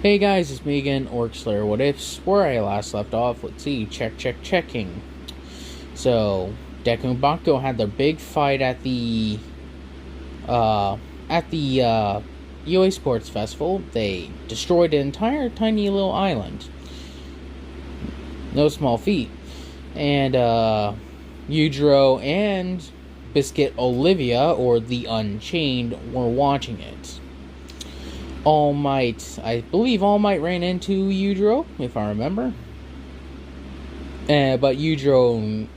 Hey guys, it's me again, Orc Slayer. What ifs? Where I last left off. Let's see. Checking. So, Deku and Bakugo had their big fight at the UA Sports Festival. They destroyed an entire tiny little island. No small feat. And Yujiro and Biscuit Olivia, or the Unchained, were watching it. I believe All Might ran into Yujiro, if I remember. But Yujiro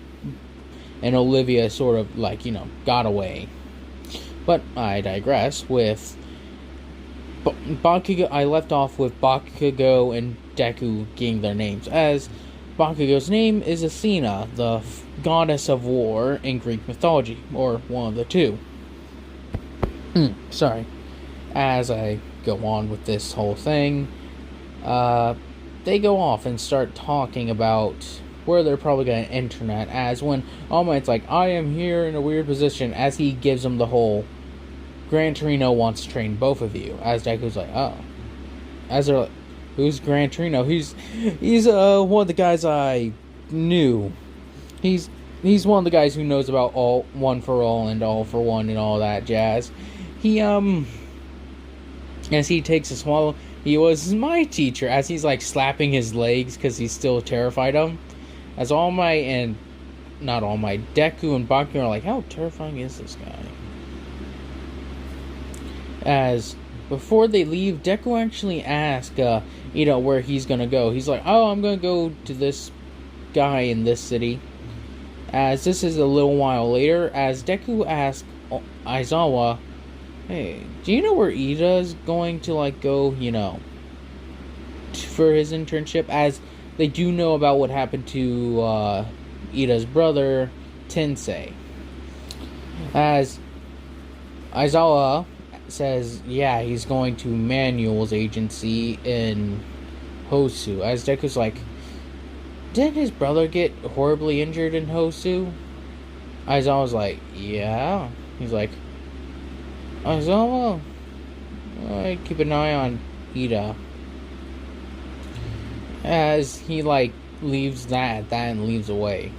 and Olivia sort of, got away. But I digress. With Bakugo, I left off with Bakugo and Deku getting their names, as Bakugo's name is Athena, the goddess of war in Greek mythology, or one of the two. Sorry. As I go on with this whole thing, they go off and start talking about where they're probably going to internet, as when All Might's like, I am here in a weird position, as he gives them the whole Gran Torino wants to train both of you, as Deku's like, oh. As they're like, who's Gran Torino? He's one of the guys I knew. He's one of the guys who knows about all one for all and all for one and all that jazz. As he takes a swallow, he was my teacher, as he's like slapping his legs because he's still terrified of him. As All Might and not All Might, Deku and Bakugo are like, how terrifying is this guy? As before they leave, Deku actually asks where he's gonna go. He's like, oh, I'm gonna go to this guy in this city. As this is a little while later, as Deku asks Aizawa, hey, do you know where Ida is going to, go, for his internship? As they do know about what happened to Ida's brother, Tensei. As Aizawa says, yeah, he's going to Manuel's agency in Hosu. As Deku's like, didn't his brother get horribly injured in Hosu? Aizawa's like, yeah. He's like, Aizawa, keep an eye on Ida. As he leaves that and leaves away.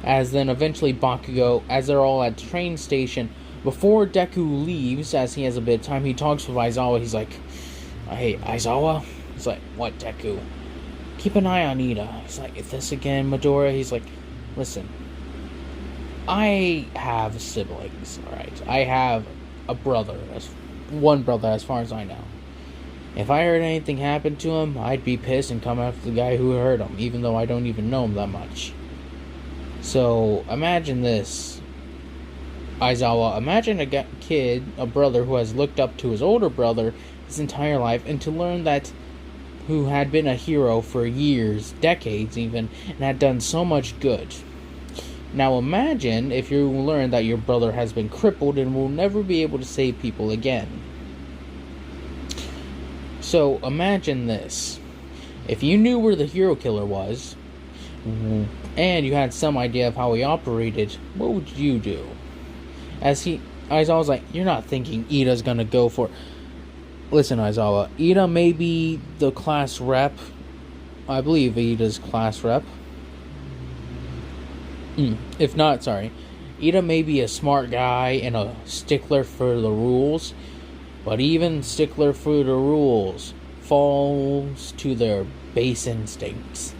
As then eventually Bakugo, as they're all at the train station, before Deku leaves, as he has a bit of time, he talks with Aizawa. He's like, hey, Aizawa? He's like, what, Deku? Keep an eye on Ida. He's like, is this again, Midoriya? He's like, listen, I have siblings, alright? I have one brother as far as I know. If I heard anything happen to him, I'd be pissed and come after the guy who hurt him, even though I don't even know him that much. So, imagine this, Aizawa. Imagine a brother who has looked up to his older brother his entire life, and to learn that who had been a hero for years, decades even, and had done so much good. Now imagine if you learn that your brother has been crippled and will never be able to save people again. So imagine this. If you knew where the hero killer was, and you had some idea of how he operated, what would you do? Aizawa's like, you're not thinking Ida's gonna go for... Listen, Aizawa, Ida may be the class rep. I believe Ida's class rep. If not, sorry. Ida may be a smart guy and a stickler for the rules, but even stickler for the rules falls to their base instincts.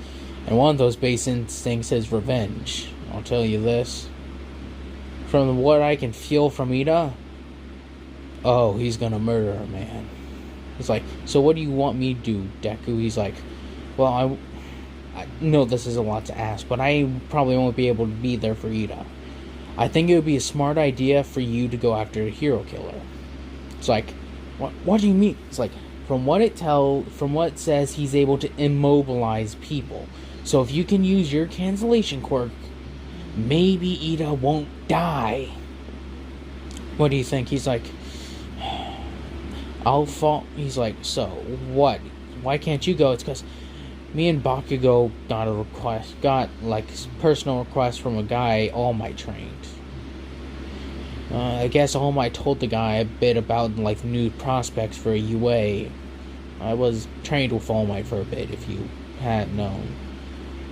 And one of those base instincts is revenge. I'll tell you this. From what I can feel from Ida, oh, he's gonna murder her, man. He's like, so what do you want me to do, Deku? He's like, well, I know this is a lot to ask, but I probably won't be able to be there for Ida. I think it would be a smart idea for you to go after the hero killer. It's like, what do you mean? It's like, from what it says, he's able to immobilize people. So if you can use your cancellation quirk, maybe Ida won't die. What do you think? He's like, I'll fall. He's like, so what? Why can't you go? It's because me and Bakugo got personal request from a guy All Might trained. I guess All Might told the guy a bit about new prospects for a UA. I was trained with All Might for a bit, if you hadn't known.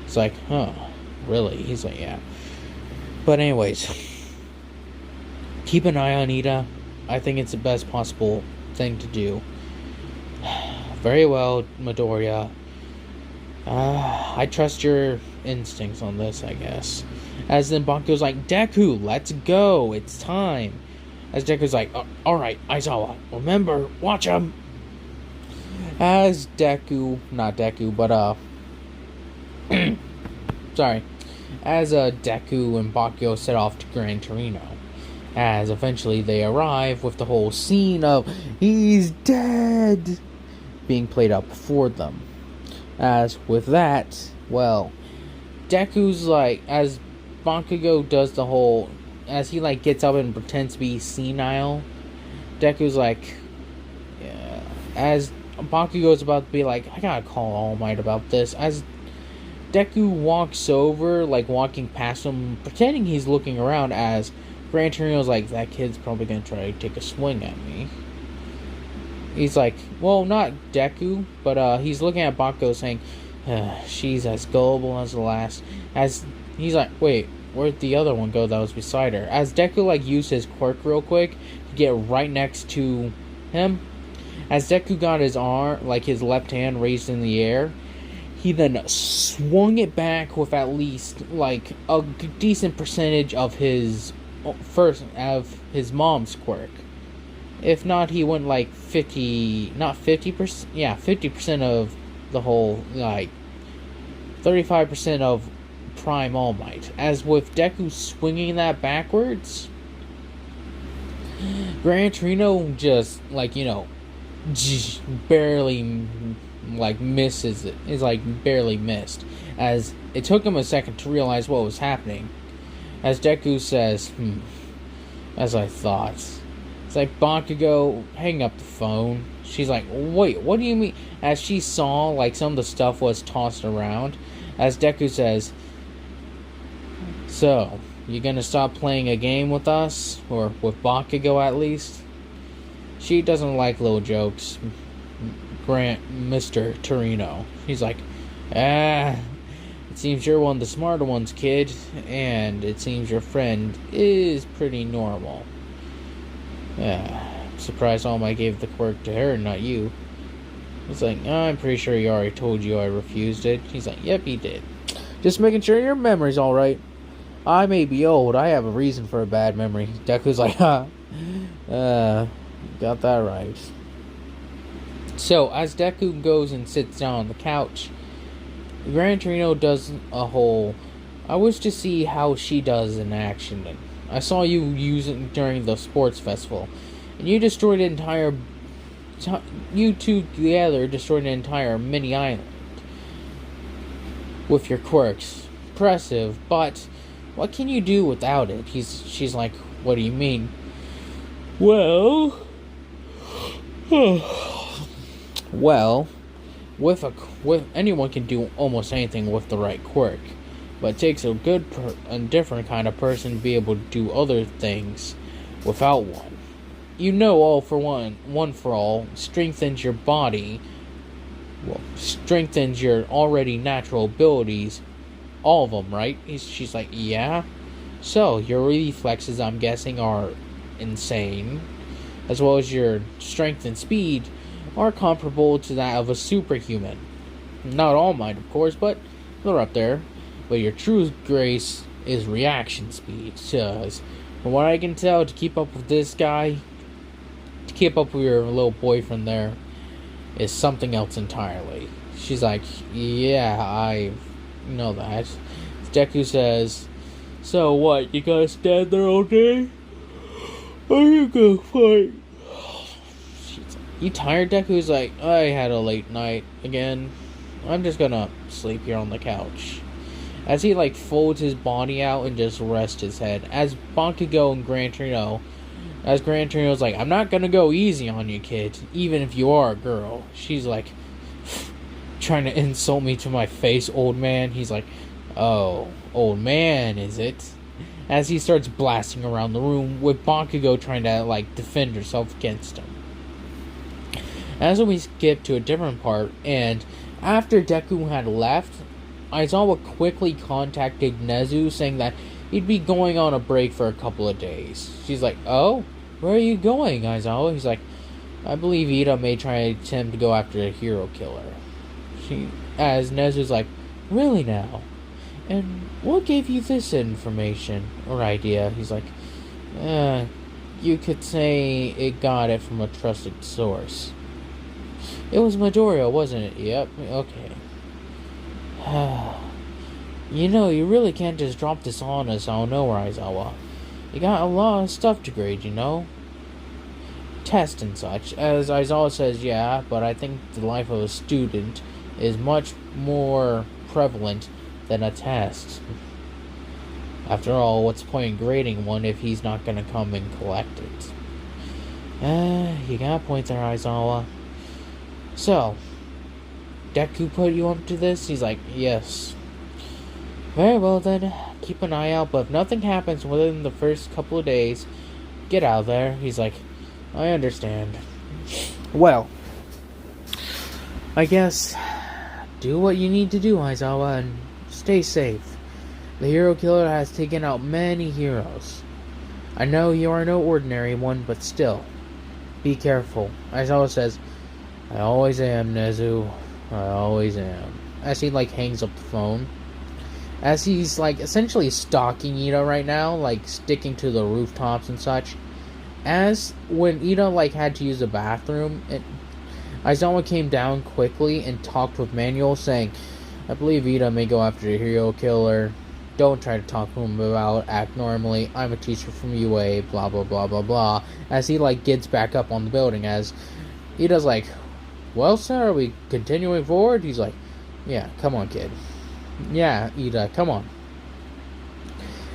It's like, huh, really? He's like, yeah. But anyways, keep an eye on Ida. I think it's the best possible thing to do. Very well, Midoriya. I trust your instincts on this, I guess. As then Bakugo's like, Deku, let's go, it's time. As Deku's like, alright, Aizawa, remember, watch him. As Deku, not Deku, but sorry. As Deku and Bakugo set off to Gran Torino. As eventually they arrive with the whole scene of, he's dead, being played up for them. As with that, well, Deku's like, as Bakugo does the whole, as he like gets up and pretends to be senile, Deku's like, yeah, as Bakugo's about to be like, I gotta call All Might about this, as Deku walks over, like walking past him, pretending he's looking around, as Gran Torino's like, that kid's probably gonna try to take a swing at me. He's like, well, not Deku, but he's looking at Bakugo saying, she's as gullible as the last. As he's like, wait, where'd the other one go that was beside her? As Deku like used his quirk real quick to get right next to him. As Deku got his arm, like his left hand raised in the air, he then swung it back with at least like a decent percentage of his mom's quirk. If not, he went like 50%, not 50%, yeah, 50% of the whole, like, 35% of Prime All Might. As with Deku swinging that backwards, Gran Torino just, like, you know, barely, like, misses it. It's, like, barely missed. As it took him a second to realize what was happening. As Deku says, as I thought. It's like, Bakugo, hang up the phone. She's like, wait, what do you mean? As she saw, like, some of the stuff was tossed around. As Deku says, so, you gonna stop playing a game with us? Or with Bakugo, at least? She doesn't like little jokes. Mr. Torino. He's like, it seems you're one of the smarter ones, kid. And it seems your friend is pretty normal. I'm surprised All Might gave the quirk to her, not you. He's like, I'm pretty sure he already told you I refused it. He's like, yep, he did. Just making sure your memory's alright. I may be old, I have a reason for a bad memory. Deku's like, got that right. So, as Deku goes and sits down on the couch, Gran Torino does a whole, I wish to see how she does in action. I saw you use it during the sports festival, and you destroyed an entire, you two together destroyed an entire mini island with your quirks. Impressive, but what can you do without it? She's like, what do you mean? Well, with anyone can do almost anything with the right quirk. But it takes a good and different kind of person to be able to do other things without one. You know, all for one for all, strengthens your body, strengthens your already natural abilities, all of them, right? She's like, yeah? So, your reflexes, I'm guessing, are insane, as well as your strength and speed are comparable to that of a superhuman. Not All Might, of course, but they're up there. But your true grace is reaction speed. So, from what I can tell, to keep up with this guy, to keep up with your little boyfriend there, is something else entirely. She's like, yeah, I know that. Deku says, so what, you gonna stand there all day? Or you gonna fight? She's like, you tired, Deku's like, I had a late night again. I'm just gonna sleep here on the couch. As he, like, folds his body out and just rests his head. As Bakugo and Gran Torino, as Gran Torino's like, I'm not gonna go easy on you, kid, even if you are a girl. She's like, trying to insult me to my face, old man. He's like, oh, old man, is it? As he starts blasting around the room with Bakugo trying to, like, defend herself against him. As we skip to a different part, and after Deku had left, Aizawa quickly contacted Nezu saying that he'd be going on a break for a couple of days. She's like, "Oh, where are you going, Aizawa?" He's like, "I believe Ida may try to attempt to go after the hero killer." As Nezu's like, "Really now? And what gave you this information or idea?" He's like, "You could say it got it from a trusted source." "It was Midoriya, wasn't it?" "Yep, okay." You really can't just drop this on us out of nowhere, Aizawa. You got a lot of stuff to grade, Test and such. As Aizawa says, yeah, but I think the life of a student is much more prevalent than a test. After all, what's the point in grading one if he's not going to come and collect it? You got a point there, Aizawa. So, Deku put you up to this? He's like, yes. Very well then, keep an eye out, but if nothing happens within the first couple of days, get out of there. He's like, I understand. Well, I guess do what you need to do, Aizawa, and stay safe. The hero killer has taken out many heroes. I know you are no ordinary one, but still, be careful. Aizawa says, I always am, Nezu. I always am. As he, hangs up the phone. As he's, essentially stalking Ida right now, sticking to the rooftops and such. As when Ida, had to use the bathroom, Aizawa came down quickly and talked with Manuel, saying, I believe Ida may go after the hero killer. Don't try to talk to him about act normally. I'm a teacher from UA, blah, blah, blah, blah, blah. As he, gets back up on the building, as Ida's like, well, sir, are we continuing forward? He's like, yeah, come on, kid. Yeah, Ida, come on.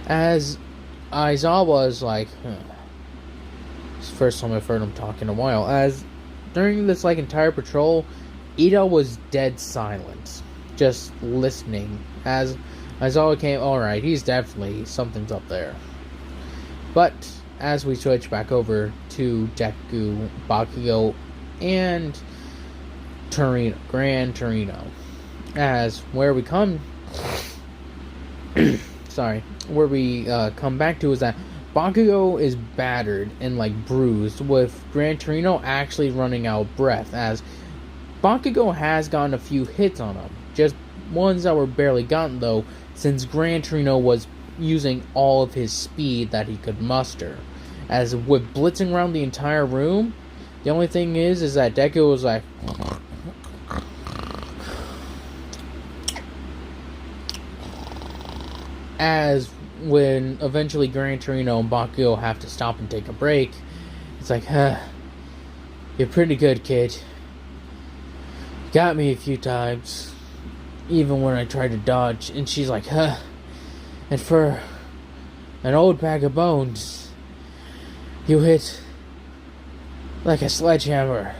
As Aizawa is like, It's the first time I've heard him talk in a while. As during this, entire patrol, Ida was dead silent. Just listening. As Aizawa came, alright, he's definitely, something's up there. But, as we switch back over to Deku, Bakugo, and Gran Torino. As where we come back to is that Bakugo is battered and bruised, with Gran Torino actually running out of breath, as Bakugo has gotten a few hits on him, just ones that were barely gotten though, since Gran Torino was using all of his speed that he could muster. As with blitzing around the entire room, the only thing is that Deku was like, as when eventually Gran Torino and Bakugo have to stop and take a break, it's like, you're pretty good, kid. Got me a few times, even when I tried to dodge. And she's like, and for an old bag of bones, you hit like a sledgehammer.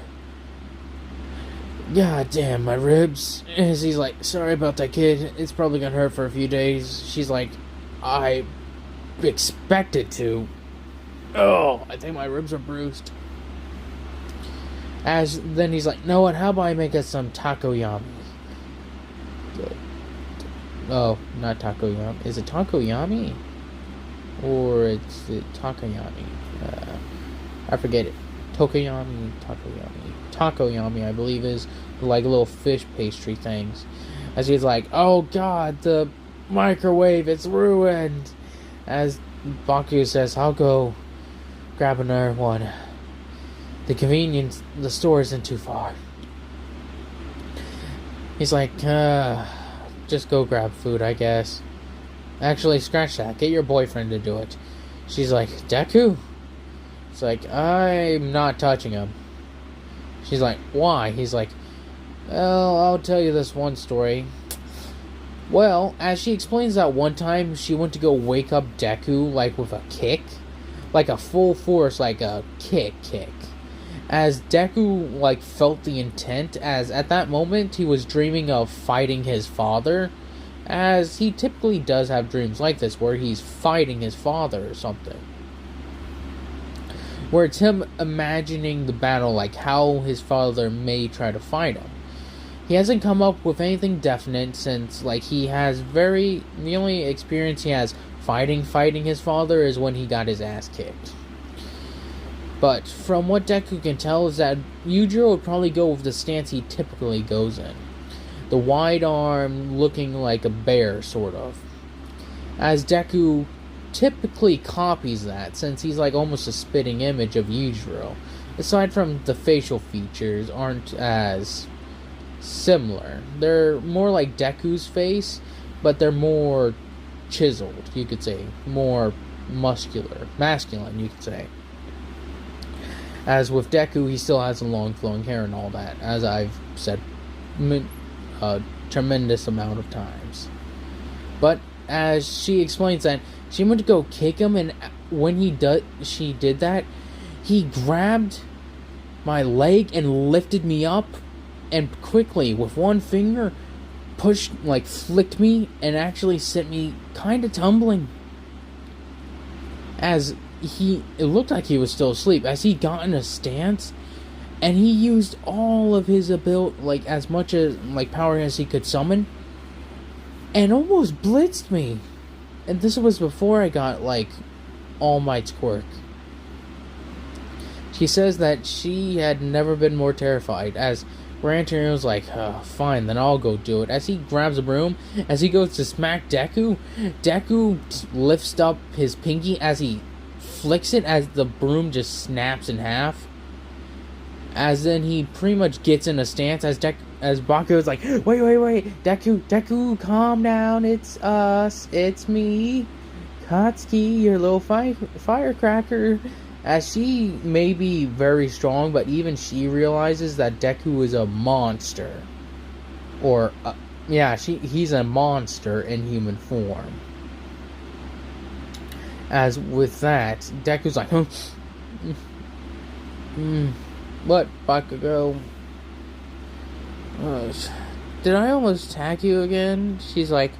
God damn, my ribs. And he's like, sorry about that, kid. It's probably gonna hurt for a few days. She's like, I expect it to. Oh, I think my ribs are bruised. As then he's like, know what, how about I make us some takoyami? Oh, not takoyami. Is it takoyami? Or it's takoyami? I forget it. Takoyami. Takoyami, I believe, is little fish pastry things. As he's like, oh god, the microwave, it's ruined. As Baku says, I'll go grab another one. The store isn't too far. He's like, just go grab food, I guess. Actually, scratch that. Get your boyfriend to do it. She's like, Deku? It's like, I'm not touching him. She's like, why? He's like, well, I'll tell you this one story. Well, as she explains that one time, she went to go wake up Deku, with a kick. A full force, a kick. As Deku, felt the intent, as at that moment, he was dreaming of fighting his father. As he typically does have dreams like this, where he's fighting his father or something. where it's him imagining the battle, like how his father may try to fight him. He hasn't come up with anything definite since, like, the only experience he has fighting his father is when he got his ass kicked. But from what Deku can tell is that Yujiro would probably go with the stance he typically goes in. The wide arm looking like a bear, sort of. As Deku typically copies that, since he's like almost a spitting image of Yujiro. Aside from the facial features aren't as similar. They're more like Deku's face, but they're more chiseled, you could say. More masculine, you could say. As with Deku, he still has the long flowing hair and all that, as I've said a tremendous amount of times. But as she explains that, she went to go kick him, and when she did that, he grabbed my leg and lifted me up, and quickly, with one finger, flicked me, and actually sent me kind of tumbling. As it looked like he was still asleep, as he got in a stance, and he used all of his ability, as much as, power as he could summon, and almost blitzed me. And this was before I got, All Might's quirk. She says that she had never been more terrified, as Ranter was like, fine, then I'll go do it. As he grabs a broom, as he goes to smack Deku, Deku lifts up his pinky as he flicks it, as the broom just snaps in half. As then he pretty much gets in a stance, as Bakugo's like, wait, Deku, calm down, it's us, it's me, Katsuki, your little firecracker. As she may be very strong, but even she realizes that Deku is a monster. He's a monster in human form. As with that, Deku's like, What, Bakugo? Did I almost attack you again? She's like,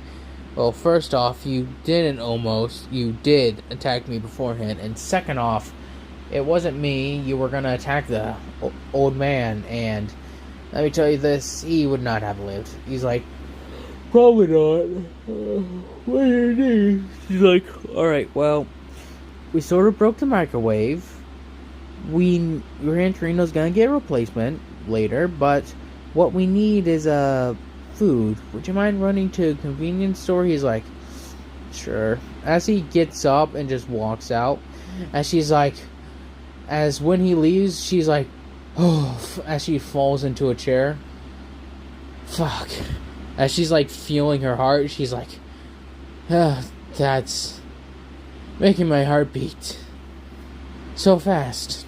well, first off, you didn't almost. You did attack me beforehand. And second off, it wasn't me. You were gonna attack the old man. And let me tell you this, he would not have lived. He's like, probably not. What do you need? She's like, alright, well, we sort of broke the microwave. Gran Torino's gonna get a replacement later, but what we need is food. Would you mind running to a convenience store? He's like, sure. As he gets up and just walks out, as when he leaves, she's like, oh, as she falls into a chair. Fuck. As she's feeling her heart, she's like, that's making my heart beat so fast.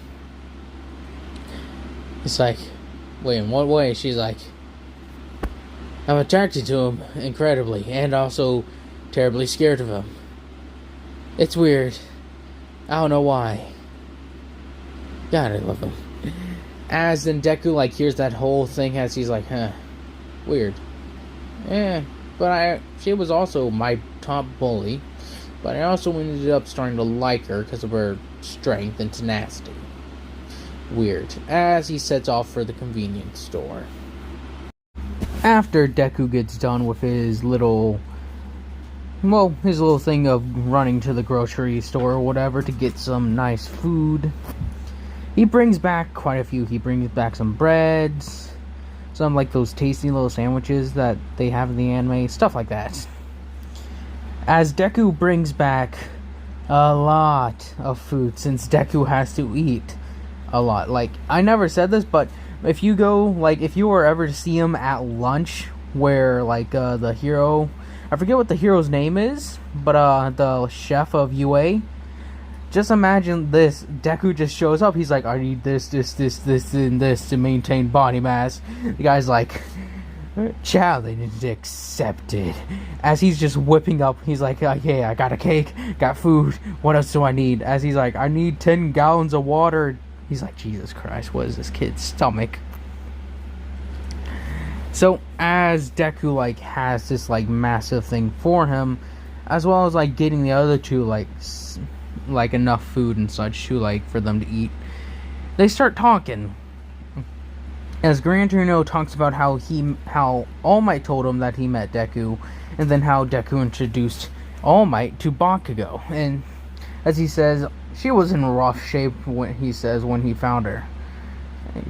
It's like, wait, in what way? She's like, I'm attracted to him incredibly, and also terribly scared of him. It's weird. I don't know why. God, I love him. As then Deku hears that whole thing, as he's like, weird. But she was also my top bully, but I also ended up starting to like her because of her strength and tenacity. Weird. As he sets off for the convenience store. After Deku gets done with his little thing of running to the grocery store or whatever to get some nice food, he brings back quite a few. He brings back some breads, some those tasty little sandwiches that they have in the anime, stuff like that. As Deku brings back a lot of food, since Deku has to eat a lot. I never said this, but if you go, if you were ever to see him at lunch, where, the hero, I forget what the hero's name is, but, the chef of UA, just imagine this, Deku just shows up, he's like, I need this, and this to maintain body mass. The guy's like, challenge accepted. As he's just whipping up, he's like, okay, I got a cake, got food, what else do I need? As he's like, I need 10 gallons of water. He's like, Jesus Christ, what is this kid's stomach? So, as Deku, has this, massive thing for him, as well as, getting the other two, like enough food and such to like for them to eat. They start talking. As Gran Torino talks about how All Might told him that he met Deku, and then how Deku introduced All Might to Bakugo. And as he says, she was in rough shape when he found her.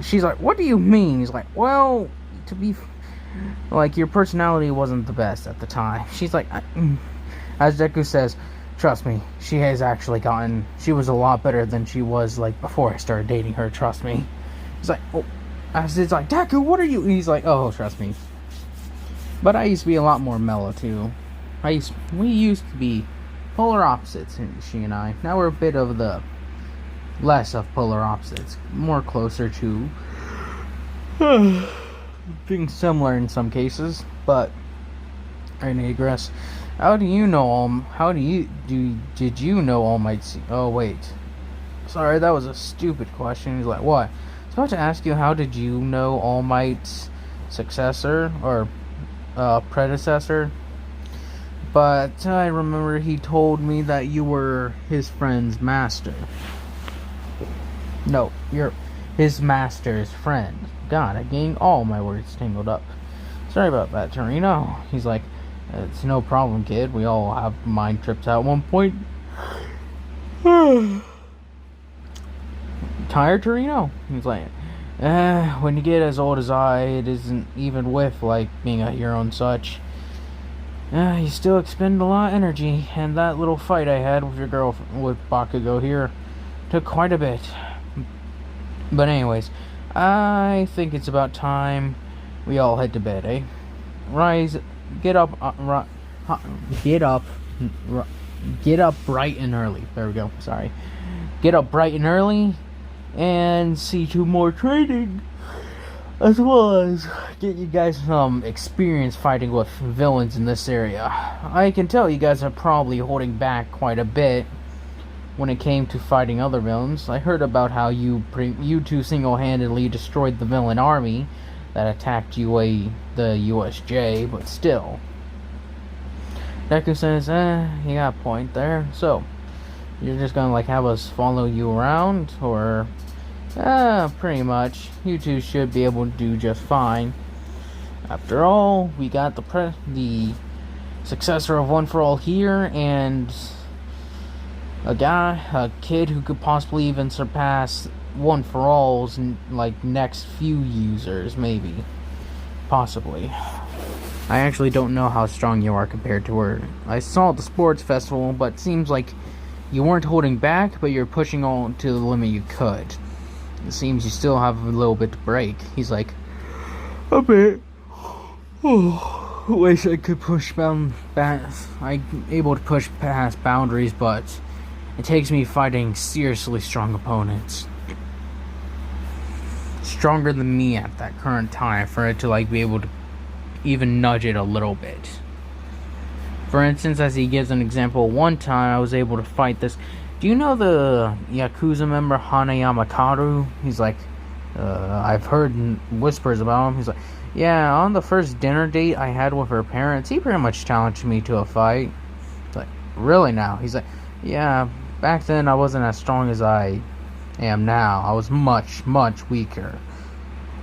She's like, "What do you mean?" He's like, "Well, to be like, your personality wasn't the best at the time." She's like, as Deku says, "Trust me, she has actually she was a lot better than she was like before I started dating her, trust me." He's like, "Oh." It's like, "Deku, what are you?" He's like, "Oh, trust me." But I used to be a lot more mellow too. We used to be polar opposites, she and I. Now we're a bit of the less of polar opposites, more closer to being similar in some cases. But I digress. Did you know All Might? Oh wait, sorry, that was a stupid question. He's like, "What?" I was about to ask you, how did you know All Might's successor or predecessor? But I remember he told me that you were his friend's master. No, you're his master's friend. God, I gained all my words tangled up. Sorry about that, Torino. He's like, "It's no problem, kid. We all have mind trips at one point." Tired, Torino? He's like, when you get as old as I, it isn't even with, like, being a hero and such. You still expend a lot of energy, and that little fight I had with with Bakugo here, took quite a bit. But anyways, I think it's about time we all head to bed, eh? Get up bright and early. There we go, sorry. Get up bright and early, and see 2 more training, as well as get you guys some experience fighting with villains in this area. I can tell you guys are probably holding back quite a bit when it came to fighting other villains. I heard about how you two single-handedly destroyed the villain army that attacked the USJ, but still. Deku says, you got a point there. So, you're just gonna like have us follow you around, or pretty much. You two should be able to do just fine. After all, we got the successor of One for All here, and a kid who could possibly even surpass One for All's like next few users, maybe, possibly. I actually don't know how strong you are compared to her. I saw at the sports festival, but it seems like you weren't holding back, but you're pushing on to the limit you could. It seems you still have a little bit to break. He's like, a bit. Oh, wish I could push I'm able to push past boundaries, but it takes me fighting seriously strong opponents. Stronger than me at that current time for it to like be able to even nudge it a little bit. For instance, as he gives an example, one time I was able to fight this. Do you know the Yakuza member Hanayama Karu? He's like, I've heard whispers about him. He's like, yeah, on the first dinner date I had with her parents, he pretty much challenged me to a fight. It's like, really now? He's like, yeah, back then I wasn't as strong as I am now. I was much, much weaker.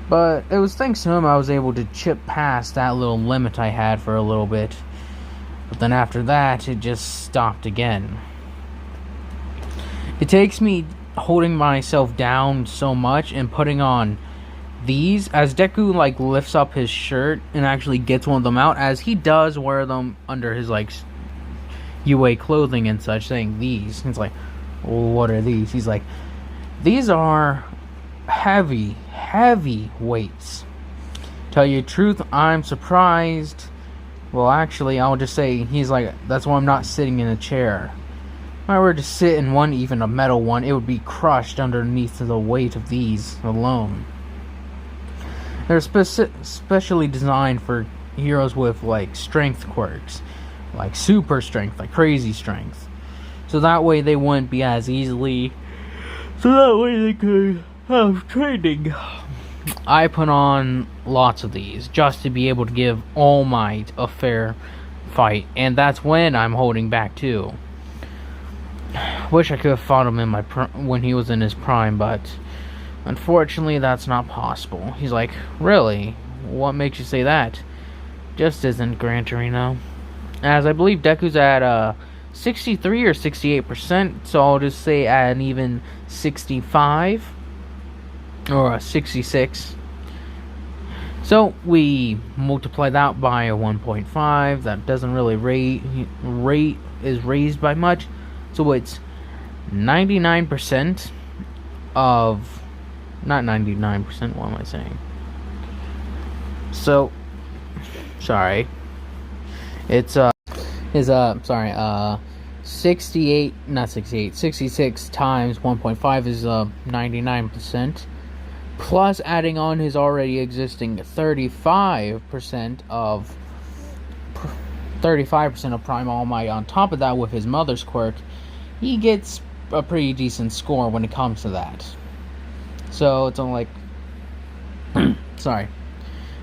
But it was thanks to him I was able to chip past that little limit I had for a little bit. But then after that, it just stopped again. It takes me holding myself down so much and putting on these, as Deku like lifts up his shirt and actually gets one of them out, as he does wear them under his like UA clothing and such, saying these. He's like, well, what are these? He's like, these are heavy weights. Tell you the truth, I'm surprised. Well, actually, I'll just say, he's like, that's why I'm not sitting in a chair. If I were to sit in one, even a metal one, it would be crushed underneath the weight of these alone. They're specially designed for heroes with, like, strength quirks. Like, super strength, like crazy strength. So that way they wouldn't be as easily... So that way they could have training. I put on lots of these just to be able to give All Might a fair fight, and that's when I'm holding back too. Wish I could have fought him in my when he was in his prime, but unfortunately that's not possible. He's like, really? What makes you say that? Just isn't, Gran Torino. As I believe Deku's at 63 or 68%, so I'll just say at an even 65 or a 66. So we multiply that by a 1.5. That doesn't really rate is raised by much. So it's 99% of, not 99%, what am I saying? So, sorry. It's 66 times 1.5 is 99%. Plus adding on his already existing 35% of Prime All Might on top of that with his mother's quirk, he gets a pretty decent score when it comes to that. So it's only like sorry.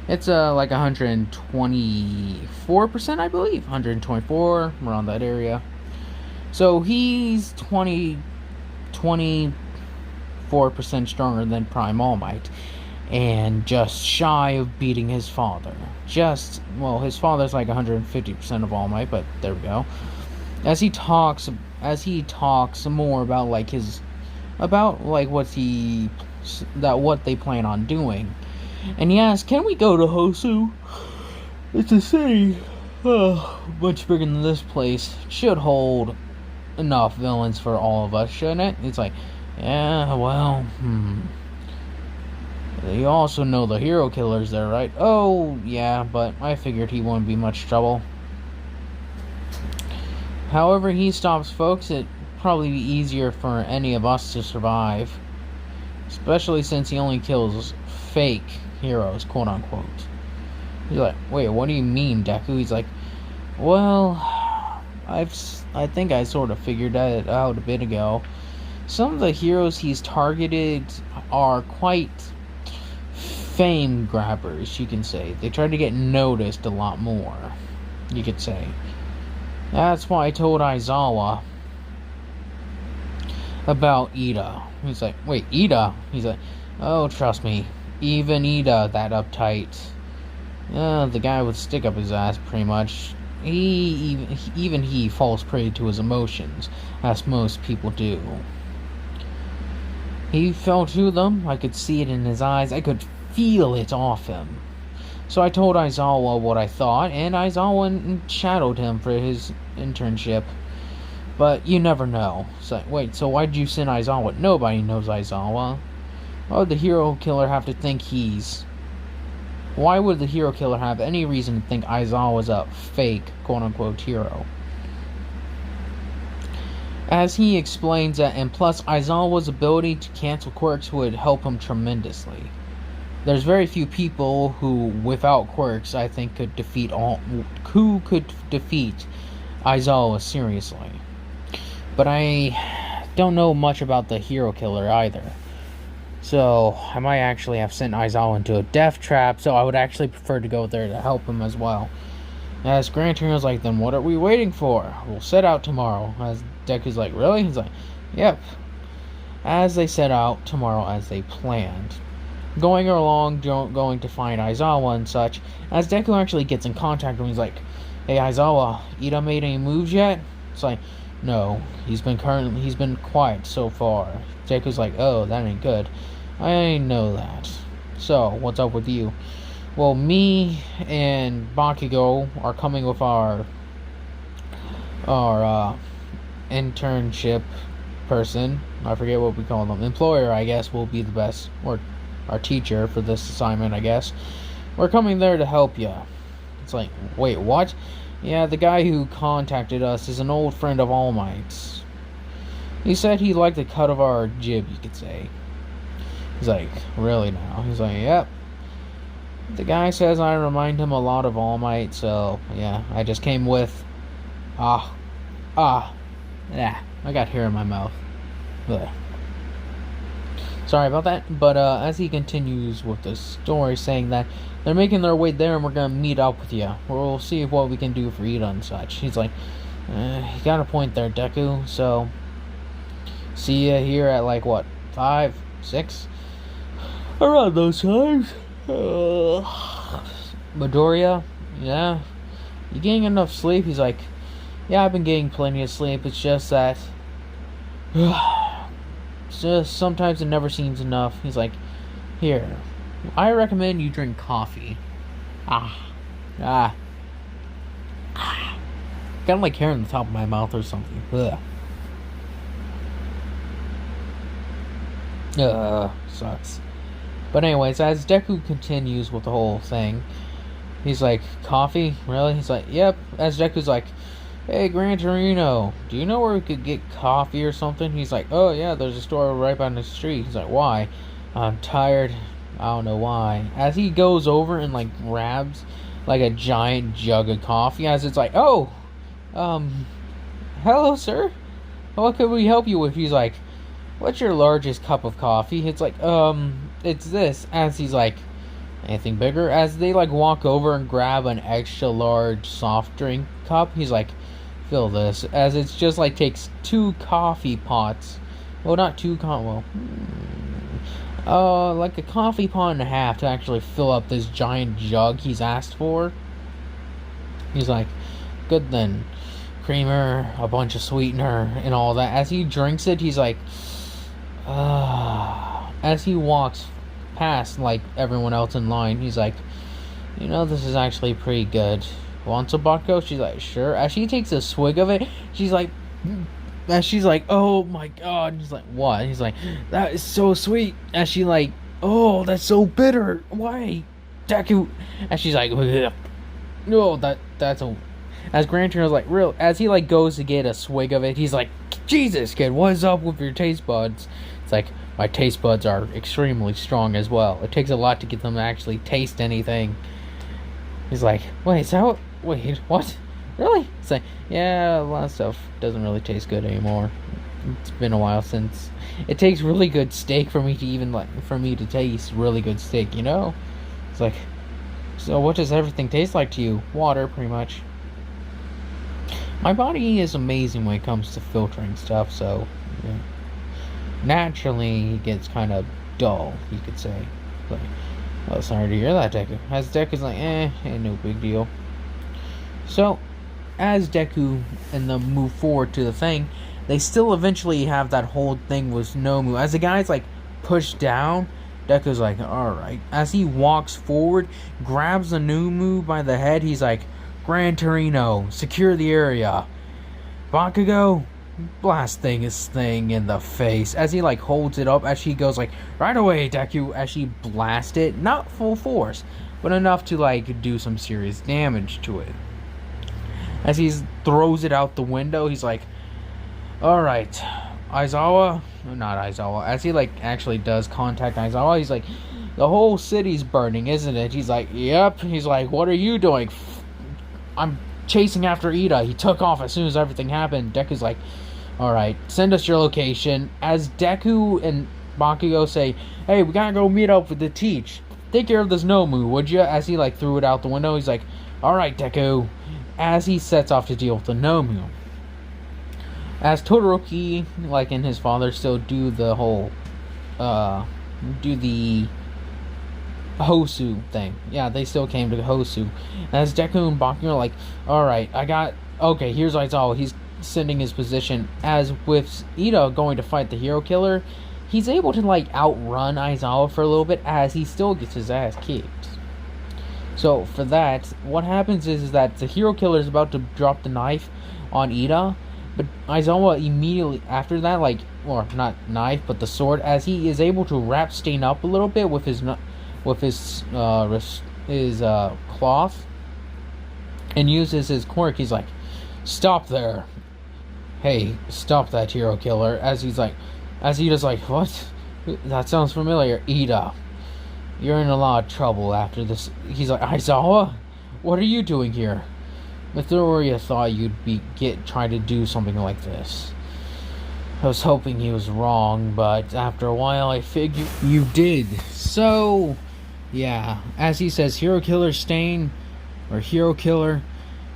It's like 124%, I believe. 124, around that area. So he's 24% stronger than Prime All Might, and just shy of beating his father. His father's like 150% of All Might, but there we go. As he talks more about what they plan on doing, and he asks, "Can we go to Hosu? It's a city, much bigger than this place. Should hold enough villains for all of us, shouldn't it?" It's like, yeah, well, You also know the hero killer's there, right? Oh, yeah, but I figured he wouldn't be much trouble. However he stops folks, it'd probably be easier for any of us to survive. Especially since he only kills fake heroes, quote unquote. He's like, wait, what do you mean, Deku? He's like, well, I think I sort of figured that out a bit ago. Some of the heroes he's targeted are quite fame grabbers, you can say. They try to get noticed a lot more, you could say. That's why I told Aizawa about Ida. He's like, wait, Ida? He's like, oh, trust me, even Ida, that uptight. The guy would stick up his ass, pretty much. He falls prey to his emotions, as most people do. He fell to them. I could see it in his eyes. I could feel it off him. So I told Aizawa what I thought, and Aizawa shadowed him for his internship. But you never know. So, wait, so why did you send Aizawa? Nobody knows Aizawa. Why would the hero killer have any reason to think Aizawa's a fake, quote-unquote, hero? As he explains that, and plus Aizawa's ability to cancel quirks would help him tremendously. There's very few people who, without quirks, I think could defeat Aizawa seriously. But I don't know much about the hero killer either. So I might actually have sent Aizawa into a death trap, so I would actually prefer to go there to help him as well. As Gran Torino's like, then what are we waiting for? We'll set out tomorrow. As Deku's like, really? He's like, yep. As they set out tomorrow as they planned. Going to find Aizawa and such. As Deku actually gets in contact with him, he's like, hey Aizawa, Ida made any moves yet? It's like, no, he's been quiet so far. Deku's like, oh, that ain't good. I know that. So, what's up with you? Well, me and Bakugo are coming with our internship person. I forget what we call them. Employer, I guess, will be the best. Or our teacher for this assignment, I guess. We're coming there to help you. It's like, wait, what? Yeah, the guy who contacted us is an old friend of All Might's. He said he liked the cut of our jib, you could say. He's like, really now? He's like, yep. The guy says I remind him a lot of All Might, so yeah, I just came with. Yeah, I got hair in my mouth. Ugh. Sorry about that, but as he continues with the story, saying that they're making their way there and we're gonna meet up with you. We'll see what we can do for Ida and such. He's like, you got a point there, Deku, so See ya here at like what, 5, 6? Around those times. Midoriya, yeah, you getting enough sleep? He's like, yeah, I've been getting plenty of sleep. It's just that, it's just sometimes it never seems enough. He's like, here, I recommend you drink coffee. Kind of like hair on the top of my mouth or something. Sucks. But anyways, as Deku continues with the whole thing, he's like, coffee? Really? He's like, yep. As Deku's like, hey, Gran Torino, do you know where we could get coffee or something? He's like, oh yeah, there's a store right down the street. He's like, why? I'm tired. I don't know why. As he goes over and like grabs like a giant jug of coffee, as it's like, oh, hello sir, what could we help you with? He's like, what's your largest cup of coffee? It's like, it's this. As he's like, anything bigger? As they like walk over and grab an extra large soft drink cup, he's like, fill this. As it's just like takes 2 coffee pots. Well, not 2 like a coffee pot and a half to actually fill up this giant jug he's asked for. He's like, good then. Creamer, a bunch of sweetener, and all that. As he drinks it, he's like, as he walks past like everyone else in line, he's like, you know, this is actually pretty good. Want some Bakugo? She's like, sure. As she takes a swig of it, she's like, oh my god. He's like, what? He's like, that is so sweet. As she like, oh, that's so bitter. Why, Deku? As she's like, no, that's a. As Gran Torino's like, real. As he like goes to get a swig of it, he's like, Jesus, kid, what is up with your taste buds? It's like, my taste buds are extremely strong as well. It takes a lot to get them to actually taste anything. He's like, wait, what? Really? It's like, yeah, a lot of stuff doesn't really taste good anymore. It's been a while since. It takes really good steak for me to taste really good steak, you know? It's like, so what does everything taste like to you? Water, pretty much. My body is amazing when it comes to filtering stuff, so yeah. Naturally it gets kind of dull, you could say. Like, oh, sorry to hear that, Deku. As Deku's like, ain't no big deal. So, as Deku and them move forward to the thing, they still eventually have that whole thing with Nomu. As the guy's like pushed down, Deku's like, alright. As he walks forward, grabs the Nomu by the head, he's like, Gran Torino, secure the area. Bakugo, blast this thing in the face. As he like holds it up, as she goes like, right away, Deku. As she blasts it, not full force, but enough to like do some serious damage to it. As he throws it out the window, he's like, alright, Aizawa, not Aizawa. As he like actually does contact Aizawa, he's like, the whole city's burning, isn't it? He's like, yep. He's like, what are you doing? I'm chasing after Ida. He took off as soon as everything happened. Deku's like, alright, send us your location. As Deku and Bakugo say, hey, we gotta go meet up with the Teach. Take care of this Nomu, would you? As he like threw it out the window, he's like, alright, Deku. As he sets off to deal with the Nomu. As Todoroki, like, and his father still do the whole, do the Hosu thing. Yeah, they still came to Hosu. As Deku and Bakugo are like, alright, okay, here's Aizawa. He's sending his position. As with Ida going to fight the hero killer, he's able to, like, outrun Aizawa for a little bit as he still gets his ass kicked. So, for that, what happens is that the hero killer is about to drop the knife on Ida, but Aizawa immediately after that, like, or not knife, but the sword, as he is able to wrap Stain up a little bit with his cloth, and uses his quirk. He's like, stop there. Hey, stop that hero killer. As Ida's like, what? That sounds familiar. Ida, you're in a lot of trouble after this. He's like, Aizawa, what are you doing here? Midoriya thought you'd trying to do something like this. I was hoping he was wrong, but after a while I figured you did. So, yeah. As he says, hero killer Stain, or hero killer,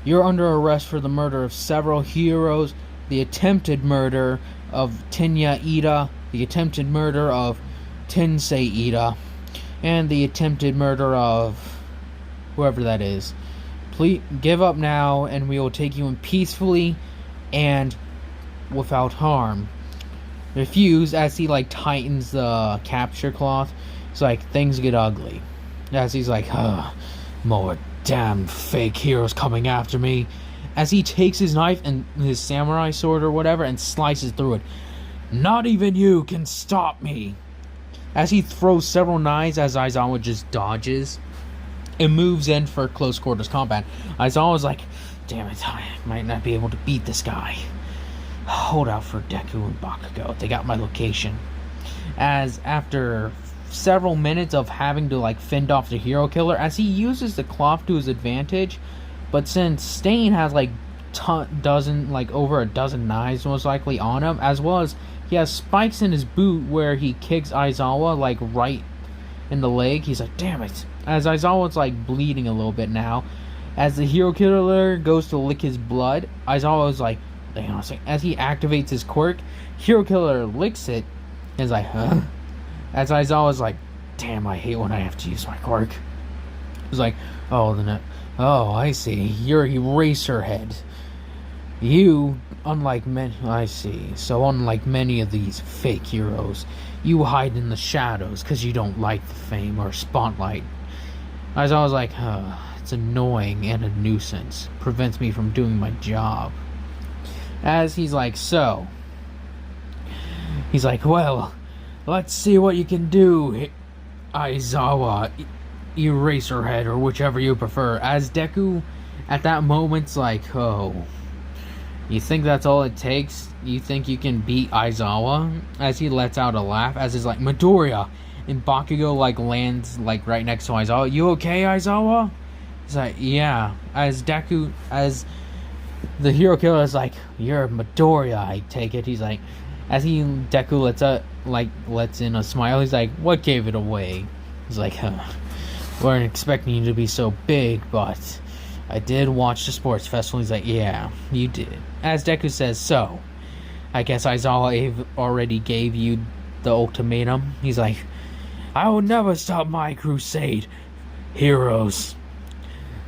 you're under arrest for the murder of several heroes, the attempted murder of Tenya Ida, the attempted murder of Tensei Ida, and the attempted murder of whoever that is. Please give up now, and we will take you in peacefully and without harm. Refuse, as he like tightens the capture cloth. It's like things get ugly. As he's like, more damn fake heroes coming after me. As he takes his knife and his samurai sword or whatever and slices through it. Not even you can stop me. As he throws several knives, as Aizawa just dodges and moves in for close quarters combat. Aizawa's like, damn it, I might not be able to beat this guy. Hold out for Deku and Bakugo. They got my location. As after several minutes of having to like fend off the hero killer, as he uses the cloth to his advantage, but since Stain has like over a dozen knives most likely on him, as well as he has spikes in his boot where he kicks Aizawa like right in the leg. He's like, damn it. As Aizawa's like bleeding a little bit now, as the hero killer goes to lick his blood, Aizawa's like, hang on a second. As he activates his quirk, hero killer licks it. He's like, huh? As Aizawa's like, damn, I hate when I have to use my quirk. He's like, oh, I see. You're Eraserhead. You, unlike many, I see. So unlike many of these fake heroes, you hide in the shadows because you don't like the fame or spotlight. Aizawa's like, it's annoying and a nuisance. Prevents me from doing my job. As he's like, so. He's like, well, let's see what you can do, Aizawa, Eraserhead, or whichever you prefer. As Deku, at that moment's like, oh, you think that's all it takes? You think you can beat Aizawa? As he lets out a laugh, as he's like, Midoriya, and Bakugo like lands like right next to Aizawa. You okay, Aizawa? He's like, yeah. As the hero killer is like, you're Midoriya, I take it. He's like, as Deku lets in a smile, he's like, what gave it away? He's like, weren't expecting you to be so big, but I did watch the sports festival. He's like, yeah, you did. As Deku says, so, I guess Aizawa already gave you the ultimatum. He's like, I will never stop my crusade, heroes.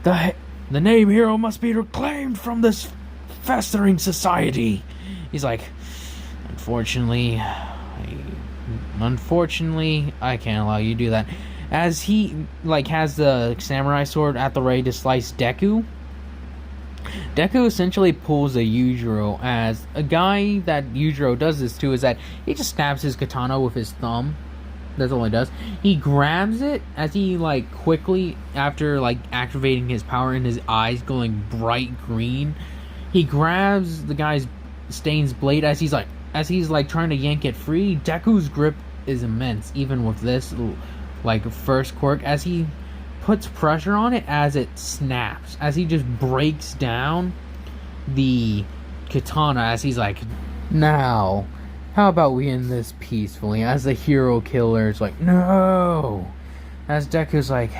The name hero must be reclaimed from this festering society. He's like, unfortunately, I can't allow you to do that. As he like has the samurai sword at the ready to slice Deku, Deku essentially pulls a yujiro. As a guy that yujiro does this to is that he just stabs his katana with his thumb. That's all he does. He grabs it as he like quickly, after like activating his power and his eyes going bright green, he grabs the guy's Stain's blade as he's like trying to yank it free. Deku's grip is immense, even with this like first quirk, as he puts pressure on it as it snaps, as he just breaks down the katana, as he's like, now how about we end this peacefully? As the hero killer is like, no. As Deku's like,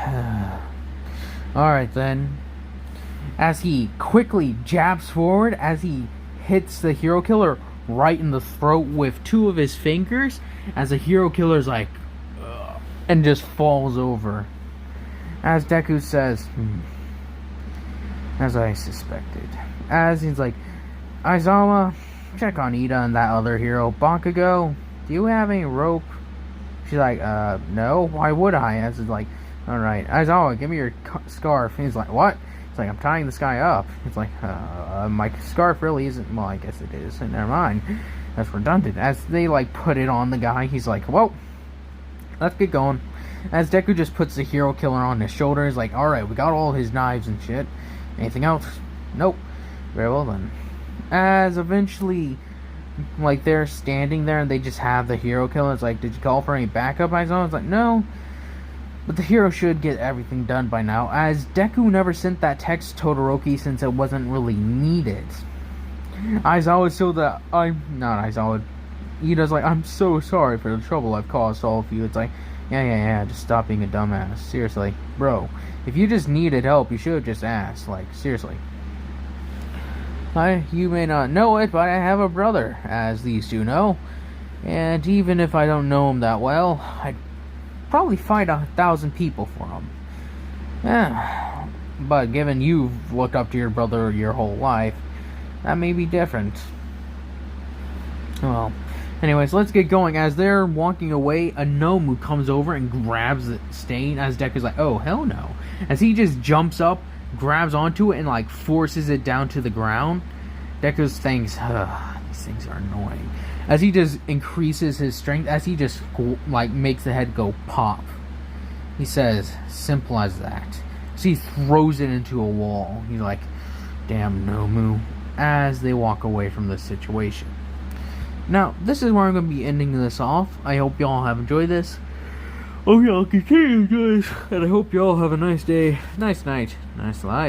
alright then. As he quickly jabs forward, as he hits the hero killer right in the throat with two of his fingers, as the hero killer's like, ugh, and just falls over. As Deku says, as I suspected. As he's like, Aizawa, check on Ida and that other hero. Bakugo, do you have any rope? She's like, no, why would I? As he's like, alright, Aizawa, give me your scarf. And he's like, what? He's like, I'm tying this guy up. He's like, my scarf really isn't, well, I guess it is, and never mind. That's redundant. As they, like, put it on the guy, he's like, well, let's get going. As Deku just puts the hero killer on his shoulder, he's like, alright, we got all his knives and shit. Anything else? Nope. Very well then. As eventually, like, they're standing there and they just have the hero killer. It's like, did you call for any backup? I was like, no. But the hero should get everything done by now, as Deku never sent that text to Todoroki since it wasn't really needed. Aizawa so that Ida's like, I'm so sorry for the trouble I've caused all of you. It's like, yeah, just stop being a dumbass. Seriously, bro, if you just needed help, you should have just asked. Like, seriously. You may not know it, but I have a brother, as these two know. And even if I don't know him that well, I'd probably fight 1,000 people for him. Yeah, but given you've looked up to your brother your whole life, that may be different. Well, anyways, let's get going. As they're walking away, a Nomu comes over and grabs the stain, as Deku's like, oh, hell no. As he just jumps up, grabs onto it, and, like, forces it down to the ground. Deku's thinks, these things are annoying. As he just increases his strength, as he just, like, makes the head go pop. He says, simple as that. So he throws it into a wall. He's like, damn Nomu. As they walk away from this situation. Now, this is where I'm going to be ending this off. I hope y'all have enjoyed this. Hope y'all continue to enjoy this. And I hope y'all have a nice day, nice night, nice life.